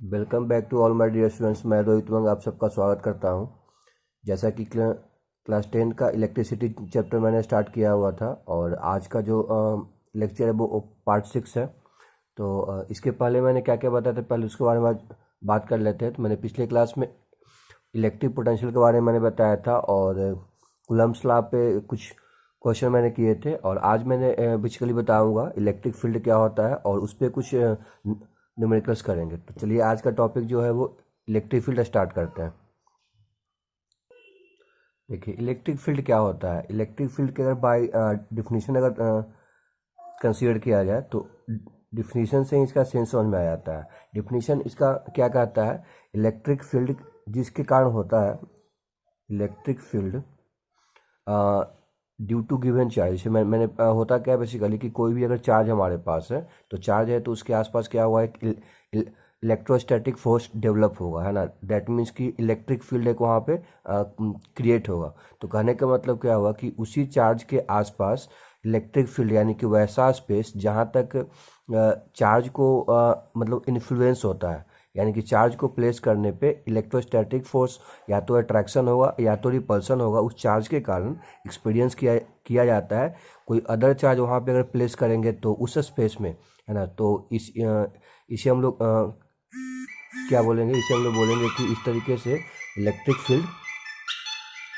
Welcome back to all my dear students. मैं रोहित वंग आप सबका स्वागत करता हूं। जैसा कि क्लास 10 का इलेक्ट्रिसिटी चैप्टर मैंने स्टार्ट किया हुआ था और आज का जो लेक्चर है वो पार्ट 6 है। तो इसके पहले मैंने क्या क्या बताया था, पहले उसके बारे में आज बात कर लेते हैं। तो मैंने पिछले क्लास में इलेक्ट्रिक पोटेंशियल के बारे में मैंने बताया था और कूलम्ब्स लॉ पे कुछ क्वेश्चन मैंने किए थे, और आज मैंने बेसिकली बताऊंगा इलेक्ट्रिक फील्ड क्या होता है और उस पर कुछ न्यूमेरिकल्स करेंगे। तो चलिए आज का टॉपिक जो है वो इलेक्ट्रिक फील्ड स्टार्ट करते हैं। देखिए इलेक्ट्रिक फील्ड क्या होता है। इलेक्ट्रिक फील्ड के अगर बाय डिफिनीशन अगर कंसीडर किया जाए तो डिफिनीशन से ही इसका सेंस समझ में आ जाता है। डिफिनीशन इसका क्या कहता है, इलेक्ट्रिक फील्ड जिसके कारण होता है, electric field due to given charge. जैसे मैंने होता क्या है बेसिकली कि कोई भी अगर चार्ज हमारे पास है तो चार्ज है तो उसके आसपास क्या हुआ है, इलेक्ट्रोस्टैटिक फोर्स डेवलप होगा, है ना। दैट मीन्स कि इलेक्ट्रिक फील्ड एक वहाँ पे क्रिएट होगा। तो कहने का मतलब क्या हुआ कि उसी चार्ज के आसपास इलेक्ट्रिक फील्ड यानी कि वैसा स्पेस जहाँ तक चार्ज को मतलब इन्फ्लुएंस होता है, यानी कि चार्ज को प्लेस करने पे इलेक्ट्रोस्टैटिक फोर्स या तो अट्रैक्शन होगा या तो रिपल्सन होगा, उस चार्ज के कारण एक्सपीरियंस किया जाता है। कोई अदर चार्ज वहाँ पे अगर प्लेस करेंगे तो उस स्पेस में, है ना। तो इसे हम लोग क्या बोलेंगे, इसे हम लोग बोलेंगे कि इस तरीके से इलेक्ट्रिक फील्ड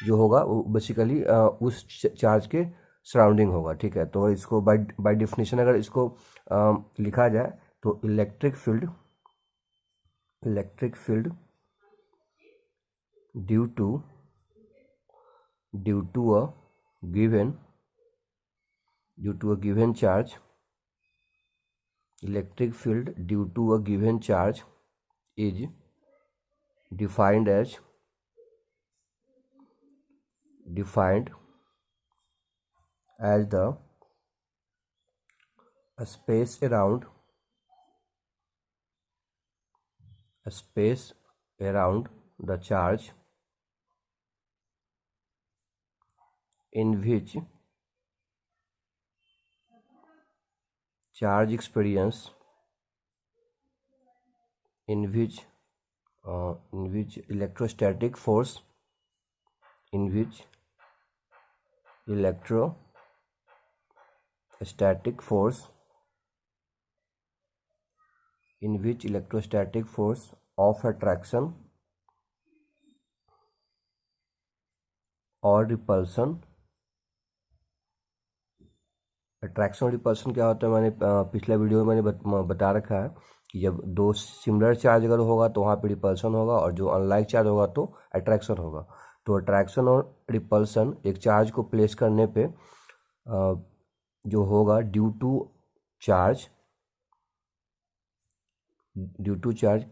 जो होगा वो बेसिकली उस चार्ज के सराउंडिंग होगा, ठीक है। तो इसको बाय डिफिनीशन अगर इसको लिखा जाए तो electric field due to a given charge, electric field due to a given charge is defined as the space around the charge in which charge experience in which electrostatic force of attraction और repulsion. Attraction और repulsion क्या होता है, मैंने पिछले video में मैंने बता रखा है कि जब दो सिमिलर चार्ज अगर होगा तो वहाँ पे रिपल्सन होगा और जो अनलाइक चार्ज होगा तो अट्रैक्शन होगा। तो अट्रैक्शन और रिपल्सन एक चार्ज को प्लेस करने पे जो होगा due to charge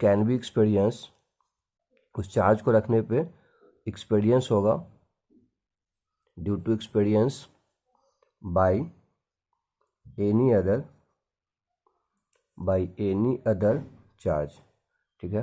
can be experience, उस चार्ज को रखने पे एक्सपीरियंस होगा due to experience by any other charge, ठीक है।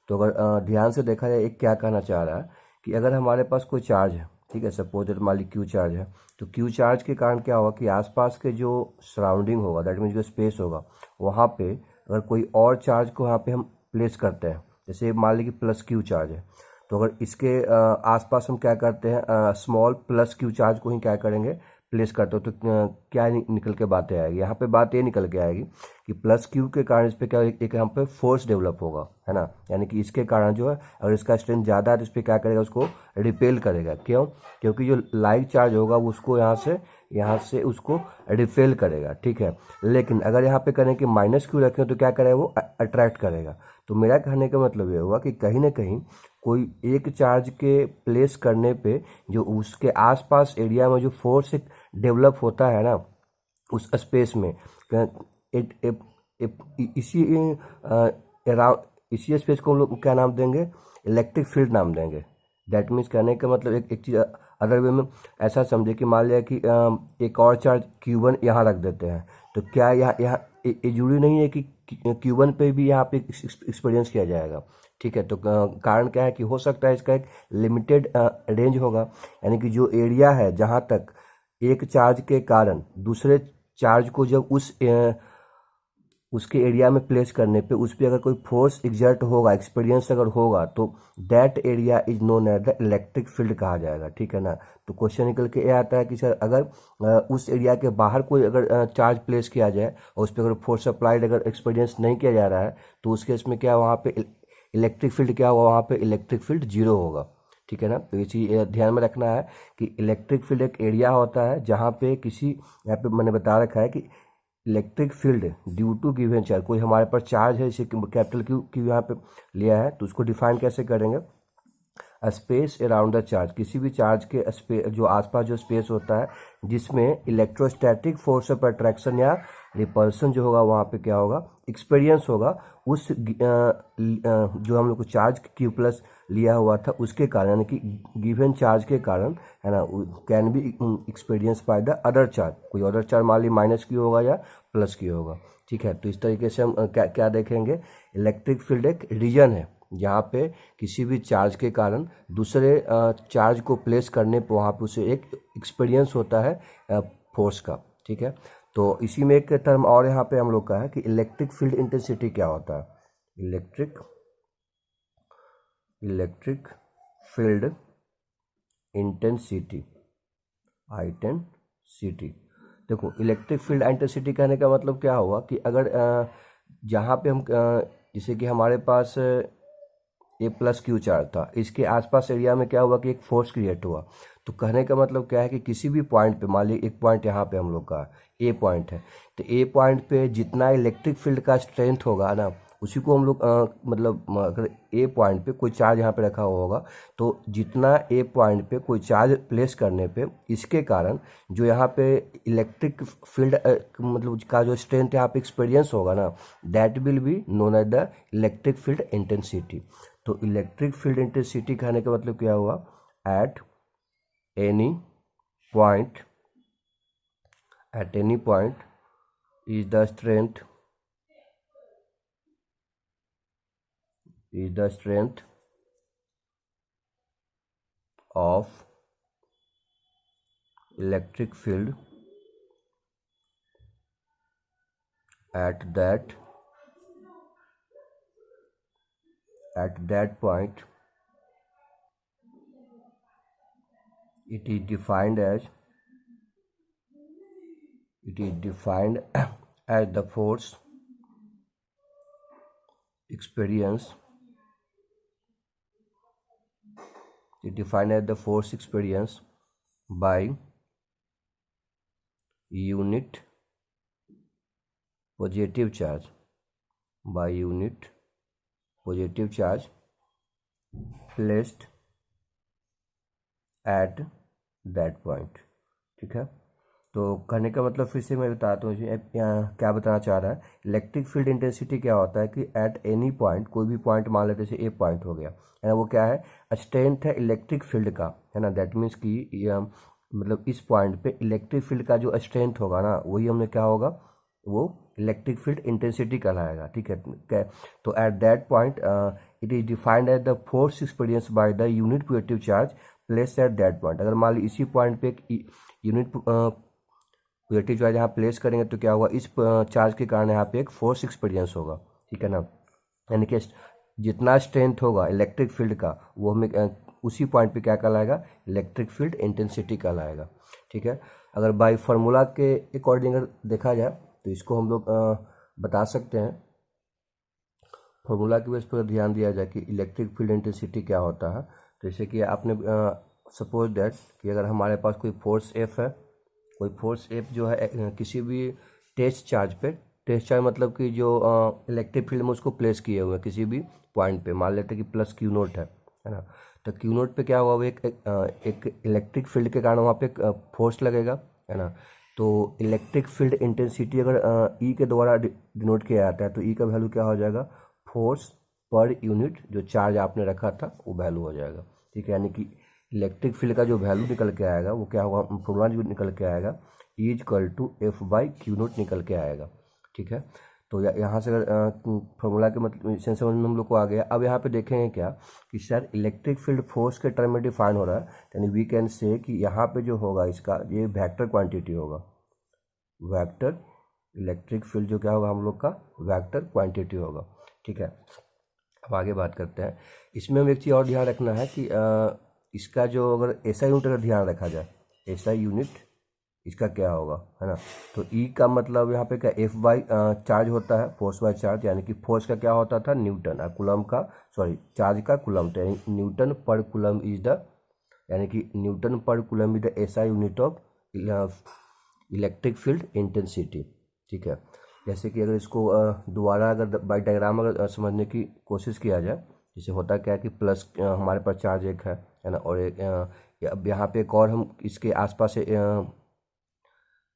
तो अगर ध्यान से देखा जाए एक क्या कहना चाह रहा है कि अगर हमारे पास कोई चार्ज है, ठीक है, सपोज दैट मान ली क्यू चार्ज है, तो क्यू चार्ज के कारण क्या होगा कि आसपास के जो सराउंडिंग होगा, दैट मीन्स जो स्पेस होगा, वहाँ पे अगर कोई और चार्ज को वहाँ पे हम प्लेस करते हैं, जैसे मान ली कि प्लस क्यू चार्ज है, तो अगर इसके आसपास हम क्या करते हैं, स्मॉल प्लस क्यू चार्ज को ही क्या करेंगे, प्लेस करते हो, तो क्या निकल के बातें आएगी, यहाँ पे बात ये निकल के आएगी कि प्लस क्यू के कारण इस पर क्या एक यहाँ पे फोर्स डेवलप होगा, है ना। यानी कि इसके कारण जो है अगर इसका स्ट्रेंथ ज़्यादा है तो इस पर क्या करेगा, उसको रिपेल करेगा। क्यों? क्योंकि जो लाइक चार्ज होगा वो उसको यहाँ से उसको रिपेल करेगा, ठीक है। लेकिन अगर यहाँ पे करें कि माइनस क्यू रखें तो क्या करेगा, वो अट्रैक्ट करेगा। तो मेरा कहने का मतलब ये हुआ कि कहीं ना कहीं कोई एक चार्ज के प्लेस करने पे जो उसके आसपास एरिया में जो फोर्स डेवलप होता है ना उस स्पेस में, इसी इसी स्पेस को हम लोग क्या नाम देंगे, इलेक्ट्रिक फील्ड नाम देंगे। दैट मीन्स कहने का मतलब एक चीज़ अदर वे में ऐसा समझे कि मान लिया कि एक और चार्ज Q1 यहाँ रख देते हैं, तो क्या यहाँ ये जरूरी नहीं है कि Q1 पे भी यहाँ पे एक्सपीरियंस किया जाएगा, ठीक है। तो कारण क्या है कि हो सकता है इसका एक लिमिटेड रेंज होगा, यानी कि जो एरिया है जहाँ तक एक चार्ज के कारण दूसरे चार्ज को जब उस उसके एरिया में प्लेस करने पे उस पर अगर कोई फोर्स एग्जर्ट होगा, एक्सपीरियंस अगर होगा, तो that area is known as the electric field कहा जाएगा, ठीक है ना। तो क्वेश्चन निकल के ये आता है कि सर अगर उस एरिया के बाहर कोई अगर चार्ज प्लेस किया जाए और उस पर अगर फोर्स अप्लाइड अगर एक्सपीरियंस नहीं किया जा रहा है, तो उस केस में क्या वहाँ पे इलेक्ट्रिक फील्ड क्या होगा, वहाँ पे इलेक्ट्रिक फील्ड जीरो होगा, ठीक है ना। तो ये चीज़ ध्यान में रखना है कि इलेक्ट्रिक फील्ड एक एरिया होता है जहाँ पे किसी, यहाँ पे मैंने बता रखा है कि electric field due to given charge, कोई हमारे पास चार्ज है इसे कैपिटल क्यू यहाँ पे लिया है, तो उसको डिफाइन कैसे करेंगे, स्पेस अराउंड द चार्ज, किसी भी चार्ज के जो आसपास जो स्पेस होता है जिसमें इलेक्ट्रोस्टैटिक फोर्स ऑफ अट्रैक्शन या रिपल्सन जो होगा वहाँ पे क्या होगा, एक्सपीरियंस होगा, उस जो हम लोग को चार्ज क्यू प्लस लिया हुआ था उसके कारण, यानी कि गिवन चार्ज के कारण, है ना, can be experience by the other charge, कोई अदर चार्ज मान ली माइनस क्यू होगा या प्लस क्यू होगा, ठीक है। तो इस तरीके से हम क्या देखेंगे, इलेक्ट्रिक फील्ड एक रीजन है जहाँ पे किसी भी चार्ज के कारण दूसरे चार्ज को प्लेस करने पर वहाँ पे उसे एक एक्सपीरियंस होता है फोर्स का, ठीक है। तो इसी में एक टर्म और यहाँ पे हम लोग का है कि इलेक्ट्रिक फील्ड इंटेंसिटी क्या होता है, इलेक्ट्रिक फील्ड इंटेंसिटी, इंटेंसिटी। देखो इलेक्ट्रिक फील्ड इंटेंसिटी कहने का मतलब क्या हुआ कि अगर जहाँ पे हम जैसे कि हमारे पास ए प्लस क्यू चार्ज था, इसके आसपास एरिया में क्या हुआ कि एक फोर्स क्रिएट हुआ, तो कहने का मतलब क्या है कि किसी भी पॉइंट पे, मान लीजिए एक पॉइंट यहाँ पे हम लोग का ए पॉइंट है, तो ए पॉइंट पे जितना इलेक्ट्रिक फील्ड का स्ट्रेंथ होगा ना, उसी को हम लोग मतलब अगर ए पॉइंट पे कोई चार्ज यहाँ पे रखा हुआ होगा, तो जितना ए पॉइंट पे कोई चार्ज प्लेस करने पे इसके कारण जो यहाँ पे इलेक्ट्रिक फील्ड मतलब का जो स्ट्रेंथ यहाँ पे एक्सपीरियंस होगा ना, that will be known as the electric field intensity. तो इलेक्ट्रिक फील्ड इंटेंसिटी कहने का मतलब क्या हुआ, at any point is the strength of electric field at that point, it is defined as the force experience, by unit positive charge, placed at that point, ठीक है। तो कहने का मतलब फिर से मैं बताता हूँ यहाँ क्या बताना चाह रहा है, इलेक्ट्रिक फील्ड इंटेंसिटी क्या होता है कि एट एनी पॉइंट, कोई भी पॉइंट मान लेते जैसे ए पॉइंट हो गया, है ना, वो क्या है, स्ट्रेंथ है इलेक्ट्रिक फील्ड का, है ना, दैट मीन्स कि मतलब इस पॉइंट पे इलेक्ट्रिक फील्ड का जो स्ट्रेंथ होगा ना, वही हमने क्या होगा, वो इलेक्ट्रिक फील्ड इंटेंसिटी कहलाएगा, ठीक है। तो at that point it is defined as the force experience by the unit positive charge place at that point. अगर मान ली इसी पॉइंट पे एक यूनिट पॉजिटिव चार्ज यहाँ प्लेस करेंगे तो क्या होगा, इस चार्ज के कारण यहाँ पे एक फोर्स एक्सपीरियंस होगा, ठीक है ना, यानी कि जितना स्ट्रेंथ होगा इलेक्ट्रिक फील्ड का वो हमें उसी पॉइंट पे क्या कहलाएगा, इलेक्ट्रिक फील्ड इंटेंसिटी कहलाएगा, ठीक है। अगर बाय फार्मूला के अकॉर्डिंग अगर देखा जाए तो इसको हम लोग बता सकते हैं, फार्मूला की बेस पर ध्यान दिया जाए कि इलेक्ट्रिक फील्ड इंटेंसिटी क्या होता है। जैसे कि आपने सपोज दैट कि अगर हमारे पास कोई फोर्स एफ है, कोई फोर्स एफ जो है किसी भी टेस्ट चार्ज पे, टेस्ट चार्ज मतलब कि जो इलेक्ट्रिक फील्ड में उसको प्लेस किए हुए हैं किसी भी पॉइंट पे, मान लेते हैं कि प्लस क्यू नोट है ना, तो क्यू नोट पे क्या हुआ, वो एक इलेक्ट्रिक फील्ड के कारण वहाँ पे एक फोर्स लगेगा, है ना। तो इलेक्ट्रिक फील्ड इंटेंसिटी अगर ई के द्वारा डिनोट किया जाता है तो ई का वैल्यू क्या हो जाएगा, फोर्स पर यूनिट जो चार्ज आपने रखा था वो वैल्यू हो जाएगा, ठीक है। यानी कि इलेक्ट्रिक फील्ड का जो वैल्यू निकल के आएगा वो क्या होगा, फॉर्मूला जो निकल के आएगा E equal to F by Q naught निकल के आएगा, ठीक है। तो यहाँ से अगर फॉर्मूला के मतलब सेंस समझ में हम लोग को आ गया। अब यहाँ पे देखेंगे क्या कि सर इलेक्ट्रिक फील्ड फोर्स के टर्म में डिफाइन हो रहा है, यानी वी कैन से कि यहाँ पे जो होगा इसका ये वेक्टर क्वांटिटी होगा, वेक्टर इलेक्ट्रिक फील्ड जो क्या होगा हम लोग का वेक्टर क्वांटिटी होगा। ठीक है, अब आगे बात करते हैं। इसमें हम एक चीज़ और ध्यान रखना है कि इसका जो अगर एसआई यूनिट अगर ध्यान रखा जाए, एसआई यूनिट इसका क्या होगा, है ना। तो ई का मतलब यहाँ पे क्या एफ बाई चार्ज होता है, फोर्स बाय चार्ज, यानी कि फोर्स का क्या होता था न्यूटन, और कूलम का सॉरी चार्ज का कूलम, तो यानी न्यूटन पर कूलम इज द, यानी कि न्यूटन पर coulomb is the SI unit of electric field intensity. ठीक है, जैसे कि अगर इसको दोबारा अगर बाई डायग्राम अगर समझने की कोशिश किया जाए, जैसे होता क्या है कि प्लस हमारे पास चार्ज एक है ना, और एक अब यहाँ पे एक और हम इसके आसपास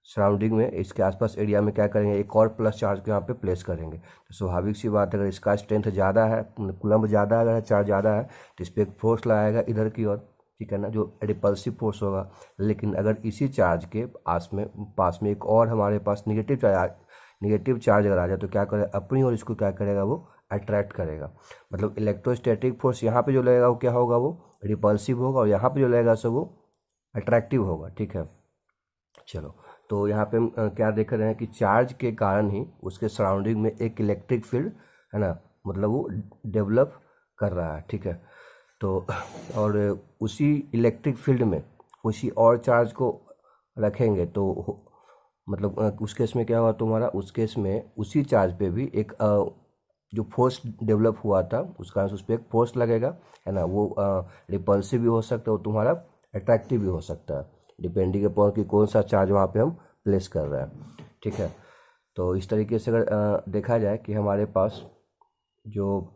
सराउंडिंग में इसके आसपास एरिया में क्या करेंगे, एक और प्लस चार्ज को यहाँ पे प्लेस करेंगे। तो स्वाभाविक सी बात है, अगर इसका स्ट्रेंथ ज़्यादा है, कूलम्ब ज़्यादा अगर चार्ज ज़्यादा है, तो इस पर एक फोर्स लगाएगा इधर की ओर, ठीक है ना, जो रिपल्सिव फोर्स होगा। लेकिन अगर इसी चार्ज के पास में एक और हमारे पास निगेटिव चार्ज अगर आ जाए, तो क्या करेगा, अपनी ओर इसको क्या करेगा, वो अट्रैक्ट करेगा। मतलब इलेक्ट्रोस्टैटिक फोर्स यहाँ पे जो लगेगा वो क्या होगा, वो रिपल्सिव होगा, और यहाँ पे जो लगेगा सो वो अट्रैक्टिव होगा। ठीक है, चलो, तो यहाँ पे हम क्या देख रहे हैं कि चार्ज के कारण ही उसके सराउंडिंग में एक इलेक्ट्रिक फील्ड, है ना, मतलब वो डेवलप कर रहा है। ठीक है, तो और उसी इलेक्ट्रिक फील्ड में उसी और चार्ज को रखेंगे तो मतलब उस केस में क्या हुआ तुम्हारा, उस केस में उसी चार्ज पे भी एक जो फोर्स डेवलप हुआ था उसका उस पर एक फोर्स लगेगा, है ना, वो रिपल्सिव भी हो सकता है और तुम्हारा अट्रैक्टिव भी हो सकता है, डिपेंडिंग अपॉन कि कौन सा चार्ज वहाँ पे हम प्लेस कर रहे हैं। ठीक है, तो इस तरीके से अगर देखा जाए कि हमारे पास जो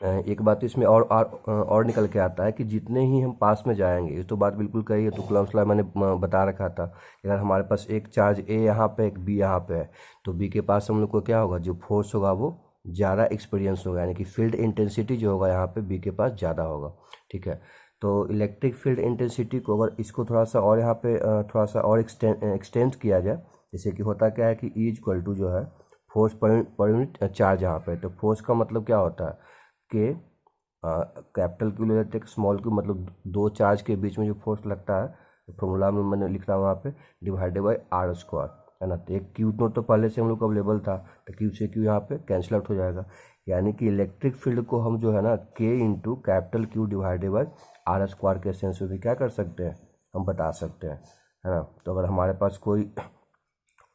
एक बात इसमें और निकल के आता है कि जितने ही हम पास में जाएंगे, ये तो बात बिल्कुल कही है, तो कूलम्ब्स लॉ मैंने बता रखा था कि अगर हमारे पास एक चार्ज ए यहाँ पे एक बी यहाँ पे है, तो बी के पास हम लोग को क्या होगा, जो फोर्स होगा वो ज़्यादा एक्सपीरियंस होगा, यानी कि फील्ड इंटेंसिटी जो होगा यहाँ पे बी के पास ज़्यादा होगा। ठीक है, तो इलेक्ट्रिक फील्ड इंटेंसिटी को अगर इसको थोड़ा सा और यहाँ पे थोड़ा सा और एक्सटेंड किया जाए, जैसे कि होता क्या है कि ई इक्वल टू जो है फोर्स पर यूनिट चार्ज यहाँ पे, तो फोर्स का मतलब क्या होता है कि कैपिटल क्यू ले लेते हैं, स्मॉल क्यू, मतलब दो चार्ज के बीच में जो फोर्स लगता है, फॉर्मूला में मैंने लिख रहा हूँ वहाँ पे, डिवाइडेड बाई आर स्क्वायर, है ना। तो एक क्यू नोट तो पहले से हम लोग को अवेलेबल था, तो क्यू से क्यू यहाँ पे कैंसिल आउट हो जाएगा, यानी कि इलेक्ट्रिक फील्ड को हम जो है ना के into capital Q divided by R square के सेंस में भी क्या कर सकते हैं, हम बता सकते हैं, है ना। तो अगर हमारे पास कोई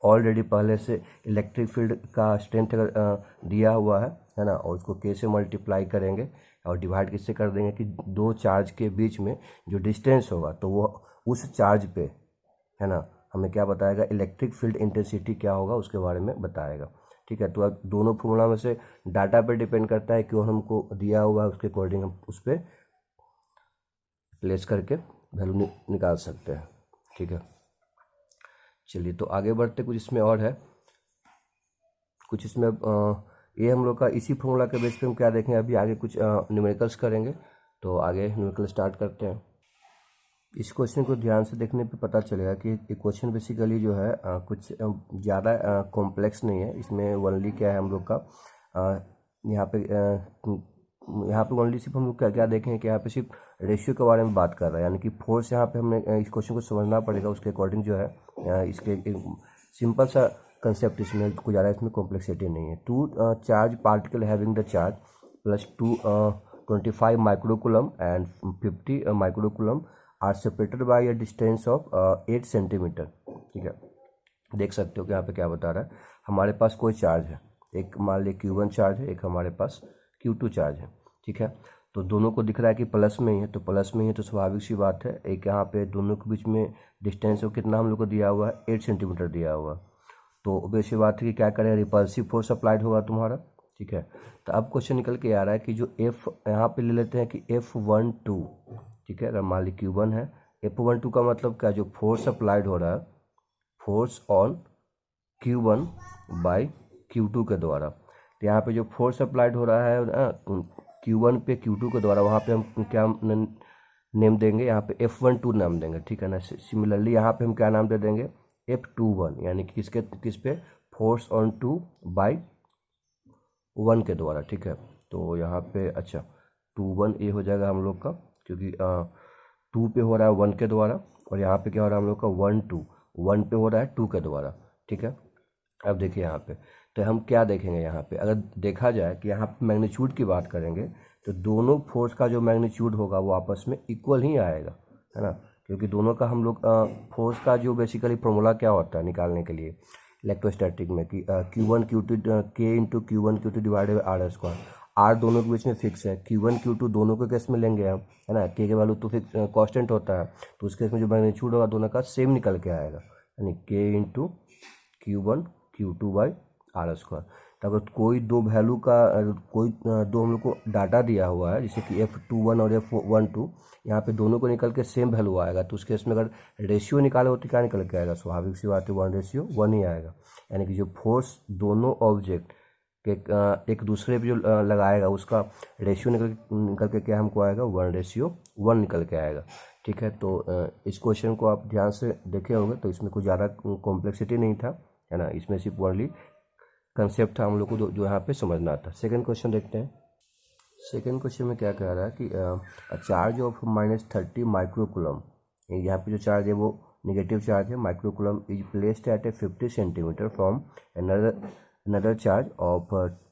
ऑलरेडी पहले से इलेक्ट्रिक फील्ड का स्ट्रेंथ अगर दिया हुआ है ना, और उसको के से मल्टीप्लाई करेंगे और डिवाइड किससे कर देंगे कि दो चार्ज के बीच में जो डिस्टेंस होगा, तो वो उस चार्ज पे, है ना, हमें क्या बताएगा, इलेक्ट्रिक फील्ड इंटेंसिटी क्या होगा उसके बारे में बताएगा। ठीक है, तो अब दोनों फॉर्मूला में से डाटा पे डिपेंड करता है, क्यों हमको दिया हुआ है उसके अकॉर्डिंग हम उस पर प्लेस करके वैल्यू निकाल सकते हैं। ठीक है, चलिए तो आगे बढ़ते, कुछ इसमें और है, कुछ इसमें ये हम लोग का इसी फॉर्मूला के बेस पे हम क्या देखें, अभी आगे कुछ न्यूमेरिकल्स करेंगे, तो आगे न्यूमेरिकल स्टार्ट करते हैं। इस क्वेश्चन को ध्यान से देखने पे पता चलेगा कि ये क्वेश्चन बेसिकली जो है कुछ ज़्यादा कॉम्प्लेक्स नहीं है। इसमें ओनली क्या है हम लोग का यहाँ पे ओनली सिर्फ हम लोग क्या क्या देखें कि यहाँ पे सिर्फ रेशियो के बारे में बात कर रहा है, यानी कि फोर्स यहाँ पे हमने इस क्वेश्चन को समझना पड़ेगा, उसके अकॉर्डिंग जो है इसके सिंपल सा कंसेप्ट, इसमें कुछ ज़्यादा इसमें कॉम्प्लेक्सिटी नहीं है। Two charge particle having the charge plus 25 microcoulomb and 50 microcoulomb are separated by a distance of 8 centimetre. ठीक है, देख सकते हो कि यहाँ पे क्या बता रहा है, हमारे पास कोई चार्ज है, एक मान लीजिए Q1 चार्ज है, एक हमारे पास Q2 चार्ज है। ठीक है, तो दोनों को दिख रहा है कि प्लस में ही है, तो प्लस में ही है तो स्वाभाविक सी बात है, एक यहाँ पे दोनों के बीच में डिस्टेंस को कितना हम लोग को दिया हुआ है, 8 सेंटीमीटर दिया हुआ है। तो वैसी बात है कि क्या करें, रिपल्सिव फोर्स अप्लाइड होगा तुम्हारा। ठीक है, तो अब क्वेश्चन निकल के आ रहा है कि जो एफ यहाँ पे ले लेते हैं कि F12, ठीक है, अगर मान ली Q1 है, F12 का मतलब क्या, जो फोर्स अप्लाइड हो रहा है, force on Q1 by Q2 के द्वारा। तो यहाँ पे जो फोर्स अप्लाइड हो रहा है ना Q1 पे Q2 के द्वारा, वहाँ पे हम क्या नेम देंगे, यहाँ पे F12 नाम देंगे। ठीक है ना, सिमिलरली यहाँ पे हम क्या नाम दे देंगे, F21, यानी कि किस पे, फोर्स ऑन 2 बाई 1 के द्वारा। ठीक है, तो यहाँ पे अच्छा 21 ये हो जाएगा हम लोग का, क्योंकि 2 पे हो रहा है 1 के द्वारा, और यहाँ पे क्या हो रहा है हम लोग का 1 2 1 पे हो रहा है 2 के द्वारा। ठीक है, अब देखिए यहाँ पे, तो हम क्या देखेंगे यहाँ पे, अगर देखा जाए कि यहाँ पे मैग्नीट्यूड की बात करेंगे तो दोनों फोर्स का जो मैग्नीट्यूड होगा वो आपस में इक्वल ही आएगा, है ना। क्योंकि दोनों का हम लोग फोर्स का जो बेसिकली फॉर्मूला क्या होता है निकालने के लिए इलेक्ट्रोस्टैटिक में कि Q1 Q2 के into Q1 Q2 divided by R square. R दोनों के बीच में फिक्स है, Q1 Q2 दोनों को केस में लेंगे हम, है ना। के वैल्यू तो फिक्स कांस्टेंट होता है, तो उस केस में जो मैग्नीट्यूड होगा दोनों का सेम निकल के आएगा, यानी के into Q1 Q2 by R square. तो अगर कोई दो वैल्यू का कोई दो हम लोग को डाटा दिया हुआ है जैसे कि F21 और F12, यहाँ पे दोनों को निकल के सेम वैल्यू आएगा, तो उस केस में अगर रेशियो निकाले हो तो क्या निकल के आएगा, स्वाभाविक सी बात है 1:1 ही आएगा। यानी कि जो फोर्स दोनों ऑब्जेक्ट के एक दूसरे पे जो लगाएगा उसका रेशियो निकल के क्या हमको आएगा 1:1 निकल के आएगा। ठीक है, तो इस क्वेश्चन को आप ध्यान से देखे होंगे, तो इसमें कुछ ज़्यादा कॉम्प्लेक्सिटी नहीं था, है ना। इसमें सिर्फ ओनली कंसेप्ट था हम लोग को जो यहाँ पे समझना था। सेकंड क्वेश्चन देखते हैं। सेकंड क्वेश्चन में क्या कह रहा है कि चार्ज ऑफ -30 माइक्रोकुलम, यहाँ पे जो चार्ज है वो नेगेटिव चार्ज है, microcoulomb is placed at A 50 centimetre from another charge of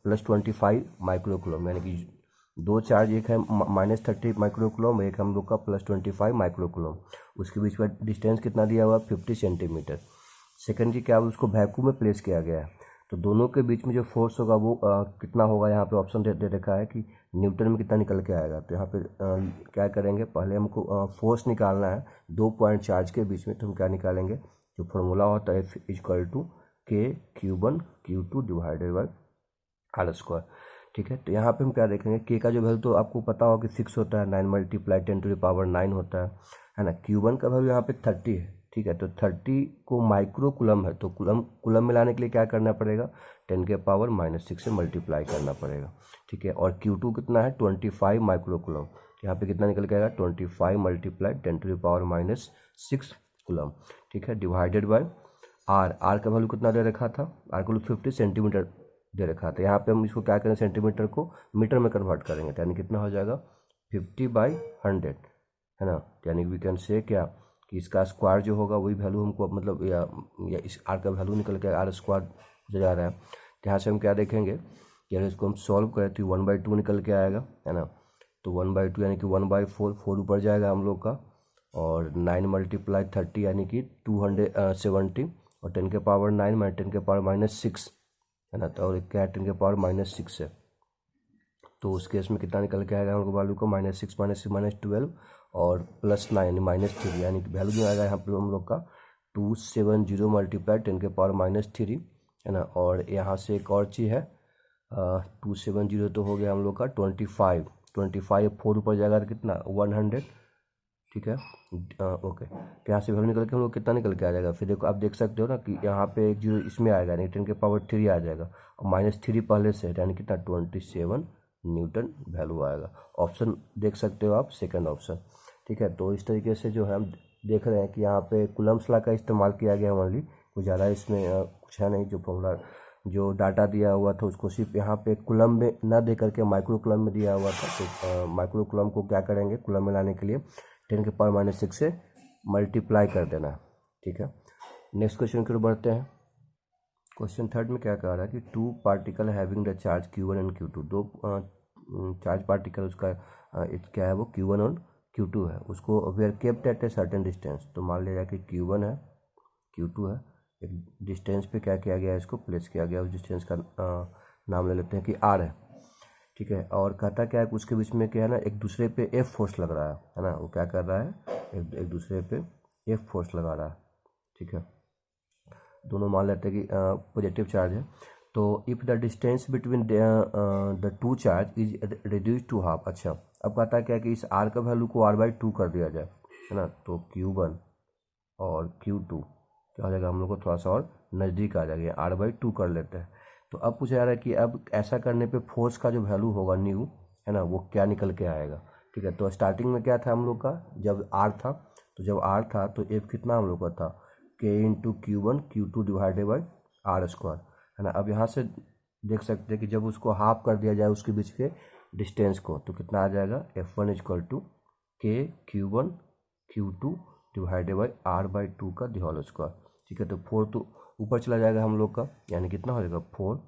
+25 microcoulomb. यानी कि दो चार्ज, एक है -30 माइक्रोकुलम, एक हम लोग का +25 माइक्रोकुलम, उसके बीच में डिस्टेंस कितना दिया हुआ 50 सेंटीमीटर। सेकंड जी क्या उसको वैक्यूम में प्लेस किया गया है, तो दोनों के बीच में जो फोर्स होगा वो कितना होगा, यहाँ पे ऑप्शन दे रखा है कि न्यूटन में कितना निकल के आएगा। तो यहाँ पे क्या करेंगे, पहले हमको फोर्स निकालना है दो पॉइंट चार्ज के बीच में, तो हम क्या निकालेंगे, जो फॉर्मूला होता है F=K Q1 Q2 divided by R square. ठीक है, तो यहाँ पे हम क्या देखेंगे, के का जो वैल्यू तो आपको पता होगा कि 6 होता है, 9 × 10⁹ होता है ना। Q1 का वैल्यू यहाँ पे 30 है। ठीक है, तो 30 को माइक्रो कुलम है, तो कुलम में लाने के लिए क्या करना पड़ेगा, 10⁻⁻6 से मल्टीप्लाई करना पड़ेगा। ठीक है, और Q2 कितना है 25 माइक्रो कुलम, तो यहाँ पे कितना निकल के आएगा 25 × 10⁻⁻6 कुलम। ठीक है, डिवाइडेड बाय आर का वैल्यू कितना दे रखा था, आर का वैल्यू 50 सेंटीमीटर दे रखा था। यहाँ पे हम इसको क्या करें, सेंटीमीटर को मीटर में कन्वर्ट करेंगे, तो यानी कितना हो जाएगा 50/100, है ना। यानी वी कैन से क्या कि इसका स्क्वायर जो होगा वही वैल्यू हमको मतलब या इस आर का वैल्यू निकल के आर स्क्वायर जा रहा है। तो यहाँ से हम क्या देखेंगे कि अगर इसको हम सॉल्व करें तो 1/2 निकल के आएगा, है ना। तो 1/2 यानी कि 1/4, 4 ऊपर जाएगा हम लोग का, और 9 × 30 यानी कि 270, और 10⁻⁹ 10⁻⁻6, है ना। तो और क्या है 10⁻⁻6 है, तो उस केस में कितना निकल के आएगा हमको वैल्यू को -6 -12 और +9 यानी -3, यानी कि वैल्यू जो आएगा यहाँ पे हम लोग का 270 × 10⁻⁻3, है ना। और यहाँ से एक और चीज़ है 270 तो हो गया हम लोग का 25 4 ऊपर जाएगा तो कितना 100। ठीक है, ओके, तो यहाँ से वैल्यू निकल के हम लोग कितना निकल के आ जाएगा, फिर देखो आप देख सकते हो ना कि यहाँ पे एक जीरो इसमें आएगा, यानी 10⁻³ आ जाएगा, और -3 पहले से, यानी कितना 27 न्यूटन वैल्यू आएगा। ऑप्शन देख सकते हो आप, सेकंड ऑप्शन। ठीक है, तो इस तरीके से जो है हम देख रहे हैं कि यहाँ पे कुलम्स लॉ का इस्तेमाल किया गया ओनली, कुछ ज़्यादा इसमें कुछ है नहीं। जो फॉर्मूला जो डाटा दिया हुआ था उसको सिर्फ यहाँ पे कुलम में ना दे करके माइक्रो कुलम में दिया हुआ था, तो माइक्रो कुलम को क्या करेंगे कुलम में लाने के लिए 10⁻⁻6 से मल्टीप्लाई कर देना है। ठीक है, नेक्स्ट क्वेश्चन की ओर बढ़ते हैं। क्वेश्चन थर्ड में क्या कह रहा है कि 2 particle having the charge Q1 and Q2, दो चार्ज पार्टिकल उसका क्या है वो Q1 और Q2 है, उसको were kept at a certain distance. तो मान लिया कि Q1 है Q2 है, एक डिस्टेंस पे क्या किया गया है, इसको प्लेस किया गया, उस डिस्टेंस का नाम ले लेते हैं कि R है। ठीक है, और कहता क्या है कि उसके बीच में क्या है ना, एक दूसरे पे F फोर्स लग रहा है ना। वो क्या कर रहा है, एक दूसरे पे F फोर्स लगा रहा है। ठीक है, दोनों मान लेते हैं कि पॉजिटिव चार्ज है। तो if the distance between the two charge is reduce to half. अच्छा, अब कहता है क्या कि इस R का वैल्यू को R/2 कर दिया जाए, है ना। तो Q1 और Q2 क्या हो जाएगा, हम लोग को थोड़ा सा और नज़दीक आ जाएगा, R/2 कर लेते हैं। तो अब पूछा जा रहा है कि अब ऐसा करने पे फोर्स का जो वैल्यू होगा न्यू, है ना, वो क्या निकल के आएगा। ठीक है, तो स्टार्टिंग में क्या था हम लोग का, जब R था, तो जब R था तो F कितना हम लोग का था K × Q1 Q2 divided by R square, है ना। अब यहाँ से देख सकते हैं कि जब उसको हाफ कर दिया जाए उसके बीच के डिस्टेंस को, तो कितना आ जाएगा F1 = K Q1 Q2 divided by R/2 का द होल स्क्वायर। ठीक है, तो ऊपर चला जाएगा हम लोग का, यानी कितना हो जाएगा 4k⁴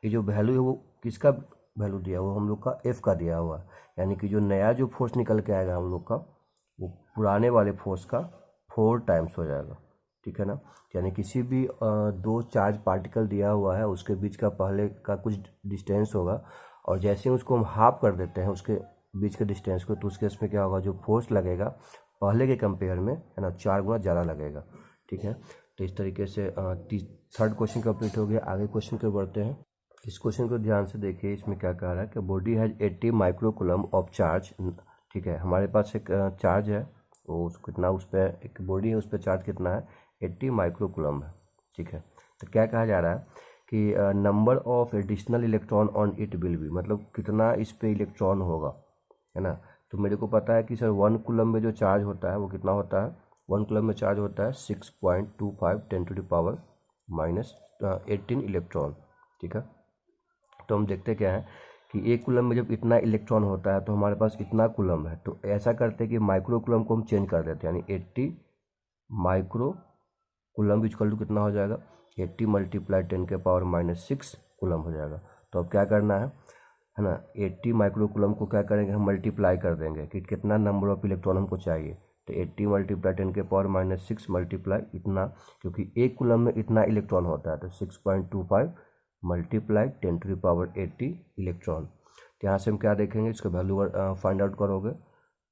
ये जो वैल्यू है वो किसका वैल्यू दिया हुआ, हम लोग का F का दिया हुआ, यानी कि जो नया जो फोर्स निकल के आएगा हम लोग का वो पुराने वाले फोर्स का 4 टाइम्स हो जाएगा, ठीक है ना। यानी किसी भी दो चार्ज पार्टिकल दिया हुआ है उसके बीच का पहले का कुछ डिस्टेंस होगा, और जैसे ही उसको हम हाफ कर देते हैं उसके बीच के डिस्टेंस को, तो उसके इसमें क्या होगा, जो फोर्स लगेगा पहले के कंपेयर में है ना 4 गुना ज़्यादा लगेगा, ठीक है। तो इस तरीके से थर्ड क्वेश्चन कंप्लीट हो गया। आगे क्वेश्चन को बढ़ते हैं। इस क्वेश्चन को ध्यान से देखिए, इसमें क्या कह रहा है कि body has 80 microcoulomb of charge, ठीक है। हमारे पास एक चार्ज है, वो कितना, उस पर एक बॉडी है, उस पर चार्ज कितना है 80 माइक्रोकूलम है, ठीक है। तो क्या कहा जा रहा है कि number of additional electron on it will be, मतलब कितना इस पे इलेक्ट्रॉन होगा, है ना। तो मेरे को पता है कि सर 1 कूलम में जो चार्ज होता है वो कितना होता है, 1 कूलम में चार्ज होता है 6.25 10⁻⁻18 इलेक्ट्रॉन, ठीक है। तो हम देखते क्या है कि 1 कूलम में जब इतना इलेक्ट्रॉन होता है तो हमारे पास इतना कूलम है, तो ऐसा करते हैं कि माइक्रो कूलम को हम चेंज कर देते हैं, यानी 80 माइक्रो कूलम इक्वल टू कितना हो जाएगा 80 × 10⁻⁻6 कूलम हो जाएगा। तो अब क्या करना है ना, 80 माइक्रो कूलम को क्या करेंगे हम मल्टीप्लाई कर देंगे कि कितना नंबर ऑफ इलेक्ट्रॉन हमको चाहिए, तो 80 × 10⁻⁻6 मल्टीप्लाई इतना, क्योंकि 1 कूलम में इतना इलेक्ट्रॉन होता है, तो 6.25 मल्टीप्लाई 10⁻80 इलेक्ट्रॉन। तो यहाँ से हम क्या देखेंगे, इसका वैल्यू फाइंड आउट करोगे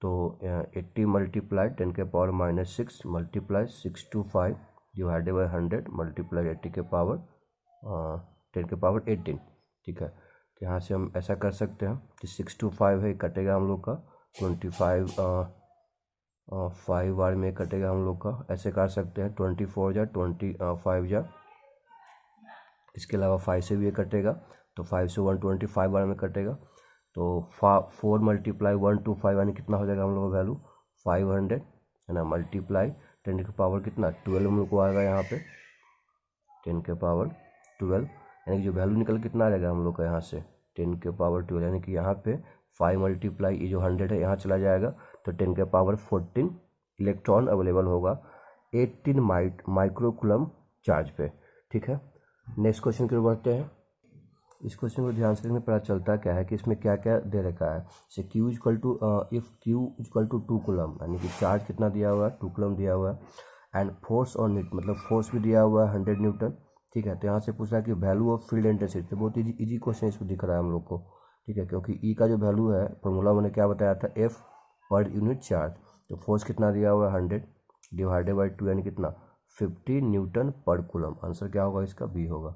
तो 80 multiply 10⁻⁻6 multiply 625 divided by 100 multiply 10⁻18, ठीक है। तो यहाँ से हम ऐसा कर सकते हैं कि 625 है, कटेगा हम लोग का 25 5 बार में कटेगा हम लोग का, ऐसे कर सकते हैं 24 जा 25 जा, इसके अलावा 5 से भी ये कटेगा, तो 5 से 125 बार में कटेगा, तो 4 मल्टीप्लाई 125 यानी कितना हो जाएगा हम लोग का वैल्यू 500, है ना, मल्टीप्लाई 10 की पावर कितना 12 हम लोग को आएगा यहाँ पे 10 के पावर 12, यानी कि जो वैल्यू निकल कितना आ जाएगा हम लोग का यहाँ से 10 के पावर 12, यानी कि यहाँ पे 5 मल्टीप्लाई ये जो 100 है यहाँ चला जाएगा, तो 10 के पावर 14 इलेक्ट्रॉन अवेलेबल होगा 18 माइक्रोकूलम चार्ज पे, ठीक है। नेक्स्ट क्वेश्चन की ओर बढ़ते हैं। इस क्वेश्चन को ध्यान से देखने पता चलता क्या है कि इसमें क्या क्या दे रखा है। जैसे Q equal to if Q equal to 2 coulomb, यानी कि चार्ज कितना दिया हुआ है 2 कूलम दिया हुआ है, एंड फोर्स ऑन इट मतलब फोर्स भी दिया हुआ है 100 न्यूटन, ठीक है। तो यहाँ से पूछ रहा है कि वैल्यू ऑफ फील्ड इंटेंसिटी, तो बहुत इजी क्वेश्चन इसमें दिख रहा है हम लोग को, ठीक है, क्योंकि E का जो वैल्यू है फॉर्मूला मैंने क्या बताया था F पर यूनिट चार्ज, तो फोर्स कितना दिया हुआ है 100 डिवाइडेड बाई 2 यानी कितना 50 न्यूटन पर कूलम। आंसर क्या होगा इसका बी होगा।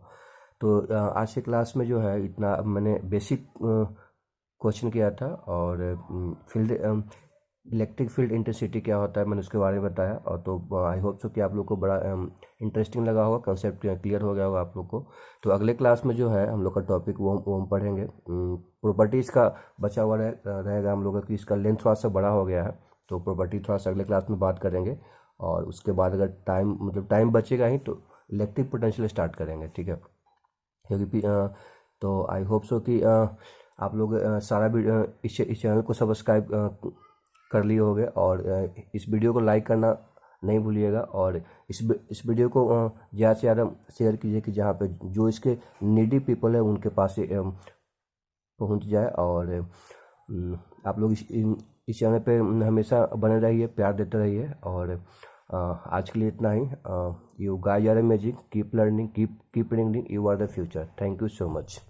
तो आज के क्लास में जो है इतना मैंने बेसिक क्वेश्चन किया था, और फील्ड इलेक्ट्रिक फील्ड इंटेंसिटी क्या होता है मैंने उसके बारे में बताया, और तो आई होप सो कि आप लोग को बड़ा इंटरेस्टिंग लगा होगा, कंसेप्ट क्लियर हो गया होगा आप लोग को। तो अगले क्लास में जो है हम लोग का टॉपिक वो हम पढ़ेंगे प्रॉपर्टीज़ का, बचा हुआ रहेगा हम लोग का कि इसका लेंथ थोड़ा सा बड़ा हो गया है, तो प्रॉपर्टी थोड़ा सा अगले क्लास में बात करेंगे, और उसके बाद अगर टाइम बचेगा ही तो इलेक्ट्रिक पोटेंशियल स्टार्ट करेंगे, ठीक है। क्योंकि तो आई होप सो कि आप लोग सारा इस चैनल को सब्सक्राइब कर लिए होंगे, और इस वीडियो को लाइक करना नहीं भूलिएगा, और इस वीडियो को ज़्यादा से ज़्यादा शेयर कीजिए कि जहाँ पे जो इसके नीडी पीपल है उनके पास पहुँच जाए, और आप लोग इस चैनल पे हमेशा बने रहिए, प्यार देते रहिए, और आज के लिए इतना ही। You guys are amazing, keep learning, keep reading, you are the future. Thank you so much.